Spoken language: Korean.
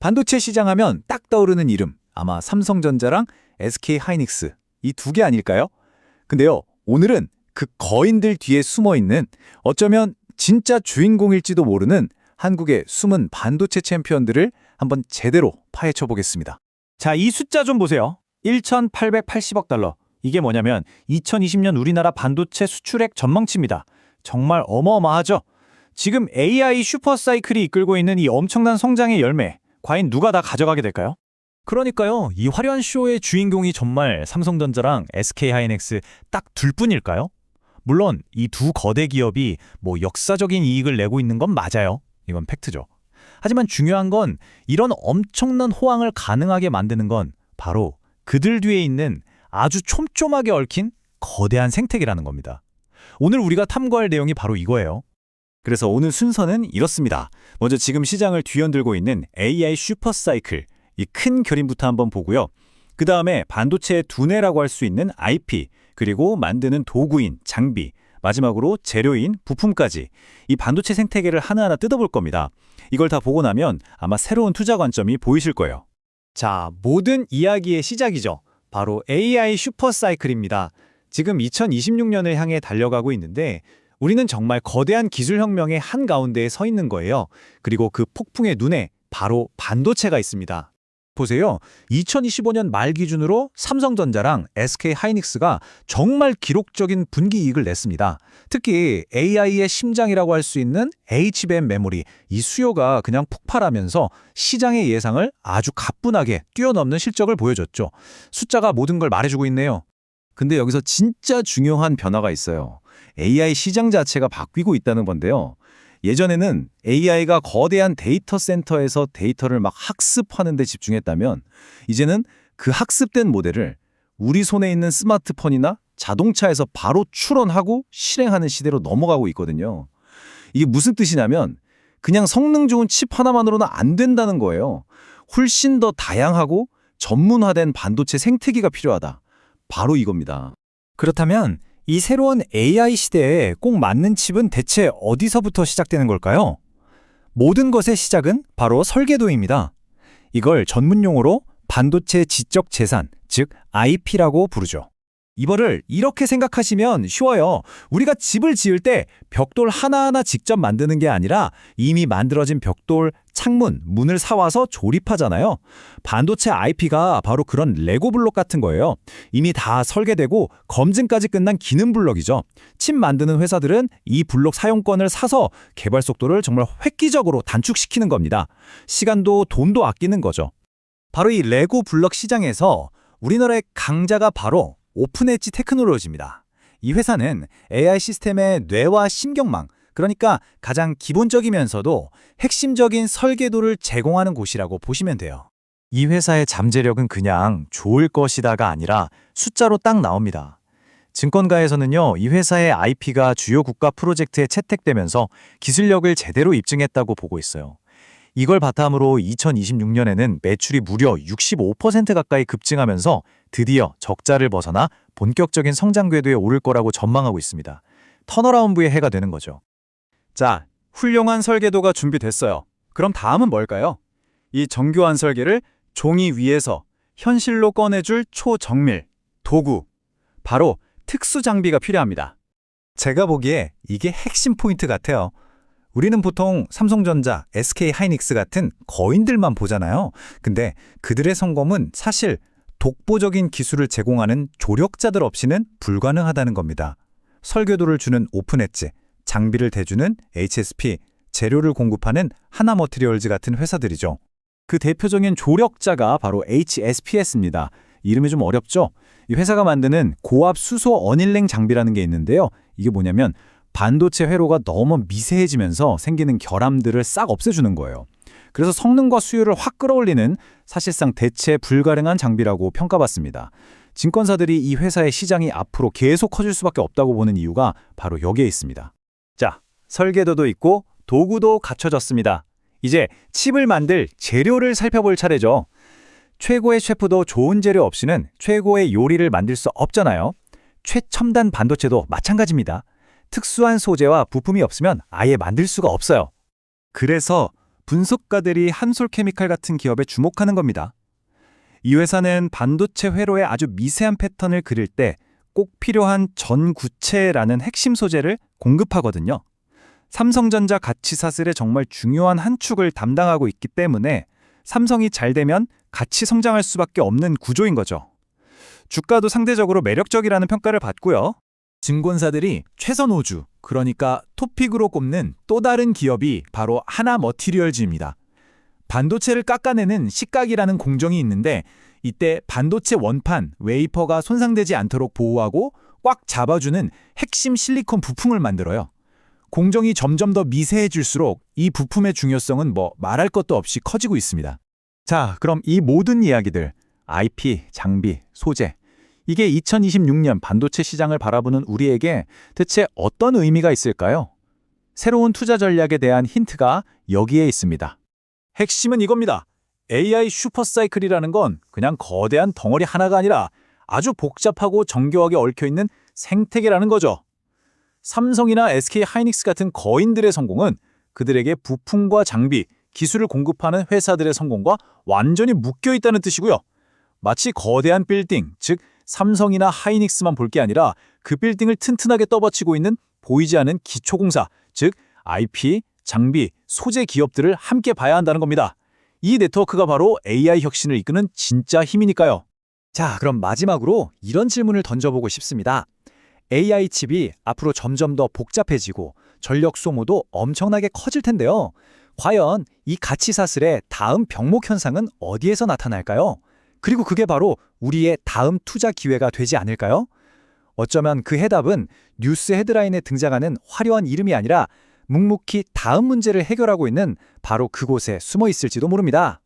반도체 시장 하면 딱 떠오르는 이름, 아마 삼성전자랑 SK 하이닉스 이 두 개 아닐까요? 근데요, 오늘은 그 거인들 뒤에 숨어있는 어쩌면 진짜 주인공일지도 모르는 한국의 숨은 반도체 챔피언들을 한번 제대로 파헤쳐 보겠습니다. 자, 이 숫자 좀 보세요. 1,880억 달러. 이게 뭐냐면 2020년 우리나라 반도체 수출액 전망치입니다. 정말 어마어마하죠? 지금 AI 슈퍼사이클이 이끌고 있는 이 엄청난 성장의 열매, 과연 누가 다 가져가게 될까요? 그러니까요. 이 화려한 쇼의 주인공이 정말 삼성전자랑 SK하이닉스 딱 둘뿐일까요? 물론 이 두 거대 기업이 역사적인 이익을 내고 있는 건 맞아요. 이건 팩트죠. 하지만 중요한 건 이런 엄청난 호황을 가능하게 만드는 건 바로 그들 뒤에 있는 아주 촘촘하게 얽힌 거대한 생태계라는 겁니다. 오늘 우리가 탐구할 내용이 바로 이거예요. 그래서 오늘 순서는 이렇습니다. 먼저 지금 시장을 뒤흔들고 있는 AI 슈퍼사이클, 이 큰 그림부터 한번 보고요. 그 다음에 반도체의 두뇌라고 할 수 있는 IP, 그리고 만드는 도구인 장비, 마지막으로 재료인 부품까지 이 반도체 생태계를 하나하나 뜯어볼 겁니다. 이걸 다 보고 나면 아마 새로운 투자 관점이 보이실 거예요. 자, 모든 이야기의 시작이죠. 바로 AI 슈퍼사이클입니다. 지금 2026년을 향해 달려가고 있는데 우리는 정말 거대한 기술혁명의 한가운데에 서 있는 거예요. 그리고 그 폭풍의 눈에 바로 반도체가 있습니다. 보세요. 2025년 말 기준으로 삼성전자랑 SK하이닉스가 정말 기록적인 분기이익을 냈습니다. 특히 AI의 심장이라고 할 수 있는 HBM 메모리, 이 수요가 그냥 폭발하면서 시장의 예상을 아주 가뿐하게 뛰어넘는 실적을 보여줬죠. 숫자가 모든 걸 말해주고 있네요. 근데 여기서 진짜 중요한 변화가 있어요. AI 시장 자체가 바뀌고 있다는 건데요. 예전에는 AI가 거대한 데이터 센터에서 데이터를 막 학습하는 데 집중했다면 이제는 그 학습된 모델을 우리 손에 있는 스마트폰이나 자동차에서 바로 추론하고 실행하는 시대로 넘어가고 있거든요. 이게 무슨 뜻이냐면 그냥 성능 좋은 칩 하나만으로는 안 된다는 거예요. 훨씬 더 다양하고 전문화된 반도체 생태계가 필요하다. 바로 이겁니다. 그렇다면 이 새로운 AI 시대에 꼭 맞는 칩은 대체 어디서부터 시작되는 걸까요? 모든 것의 시작은 바로 설계도입니다. 이걸 전문용어로 반도체 지적 재산, 즉 IP라고 부르죠. 이거를 이렇게 생각하시면 쉬워요. 우리가 집을 지을 때 벽돌 하나하나 직접 만드는 게 아니라 이미 만들어진 벽돌, 창문, 문을 사와서 조립하잖아요. 반도체 IP가 바로 그런 레고 블록 같은 거예요. 이미 다 설계되고 검증까지 끝난 기능 블록이죠. 칩 만드는 회사들은 이 블록 사용권을 사서 개발 속도를 정말 획기적으로 단축시키는 겁니다. 시간도 돈도 아끼는 거죠. 바로 이 레고 블록 시장에서 우리나라의 강자가 바로 오픈엣지 테크놀로지입니다. 이 회사는 AI 시스템의 뇌와 신경망, 그러니까 가장 기본적이면서도 핵심적인 설계도를 제공하는 곳이라고 보시면 돼요. 이 회사의 잠재력은 그냥 좋을 것이다가 아니라 숫자로 딱 나옵니다. 증권가에서는요, 이 회사의 IP가 주요 국가 프로젝트에 채택되면서 기술력을 제대로 입증했다고 보고 있어요. 이걸 바탕으로 2026년에는 매출이 무려 65% 가까이 급증하면서 드디어 적자를 벗어나 본격적인 성장 궤도에 오를 거라고 전망하고 있습니다. 턴어라운드의 해가 되는 거죠. 자, 훌륭한 설계도가 준비됐어요. 그럼 다음은 뭘까요? 이 정교한 설계를 종이 위에서 현실로 꺼내줄 초정밀, 도구, 바로 특수 장비가 필요합니다. 제가 보기에 이게 핵심 포인트 같아요. 우리는 보통 삼성전자, SK하이닉스 같은 거인들만 보잖아요. 근데 그들의 성공은 사실 독보적인 기술을 제공하는 조력자들 없이는 불가능하다는 겁니다. 설계도를 주는 오픈엣지, 장비를 대주는 HSP, 재료를 공급하는 하나머티리얼즈 같은 회사들이죠. 그 대표적인 조력자가 바로 HSPS입니다. 이름이 좀 어렵죠? 이 회사가 만드는 고압 수소 어닐링 장비라는 게 있는데요. 이게 뭐냐면 반도체 회로가 너무 미세해지면서 생기는 결함들을 싹 없애주는 거예요. 그래서 성능과 수율을 확 끌어올리는 사실상 대체 불가능한 장비라고 평가받습니다. 증권사들이 이 회사의 시장이 앞으로 계속 커질 수밖에 없다고 보는 이유가 바로 여기에 있습니다. 자, 설계도도 있고 도구도 갖춰졌습니다. 이제 칩을 만들 재료를 살펴볼 차례죠. 최고의 셰프도 좋은 재료 없이는 최고의 요리를 만들 수 없잖아요. 최첨단 반도체도 마찬가지입니다. 특수한 소재와 부품이 없으면 아예 만들 수가 없어요. 그래서 분석가들이 한솔케미칼 같은 기업에 주목하는 겁니다. 이 회사는 반도체 회로의 아주 미세한 패턴을 그릴 때 꼭 필요한 전구체라는 핵심 소재를 공급하거든요. 삼성전자 가치 사슬의 정말 중요한 한 축을 담당하고 있기 때문에 삼성이 잘 되면 같이 성장할 수밖에 없는 구조인 거죠. 주가도 상대적으로 매력적이라는 평가를 받고요. 증권사들이 최선 호주, 그러니까 톱픽으로 꼽는 또 다른 기업이 바로 하나머티리얼즈입니다. 반도체를 깎아내는 식각이라는 공정이 있는데 이때 반도체 원판, 웨이퍼가 손상되지 않도록 보호하고 꽉 잡아주는 핵심 실리콘 부품을 만들어요. 공정이 점점 더 미세해질수록 이 부품의 중요성은 말할 것도 없이 커지고 있습니다. 자, 그럼 이 모든 이야기들, IP, 장비, 소재, 이게 2026년 반도체 시장을 바라보는 우리에게 대체 어떤 의미가 있을까요? 새로운 투자 전략에 대한 힌트가 여기에 있습니다. 핵심은 이겁니다. AI 슈퍼사이클이라는 건 그냥 거대한 덩어리 하나가 아니라 아주 복잡하고 정교하게 얽혀있는 생태계라는 거죠. 삼성이나 SK 하이닉스 같은 거인들의 성공은 그들에게 부품과 장비, 기술을 공급하는 회사들의 성공과 완전히 묶여있다는 뜻이고요. 마치 거대한 빌딩, 즉 삼성이나 하이닉스만 볼 게 아니라 그 빌딩을 튼튼하게 떠받치고 있는 보이지 않는 기초공사, 즉 IP, 장비, 소재 기업들을 함께 봐야 한다는 겁니다. 이 네트워크가 바로 AI 혁신을 이끄는 진짜 힘이니까요. 자, 그럼 마지막으로 이런 질문을 던져보고 싶습니다. AI 칩이 앞으로 점점 더 복잡해지고 전력 소모도 엄청나게 커질 텐데요. 과연 이 가치 사슬의 다음 병목 현상은 어디에서 나타날까요? 그리고 그게 바로 우리의 다음 투자 기회가 되지 않을까요? 어쩌면 그 해답은 뉴스 헤드라인에 등장하는 화려한 이름이 아니라 묵묵히 다음 문제를 해결하고 있는 바로 그곳에 숨어 있을지도 모릅니다.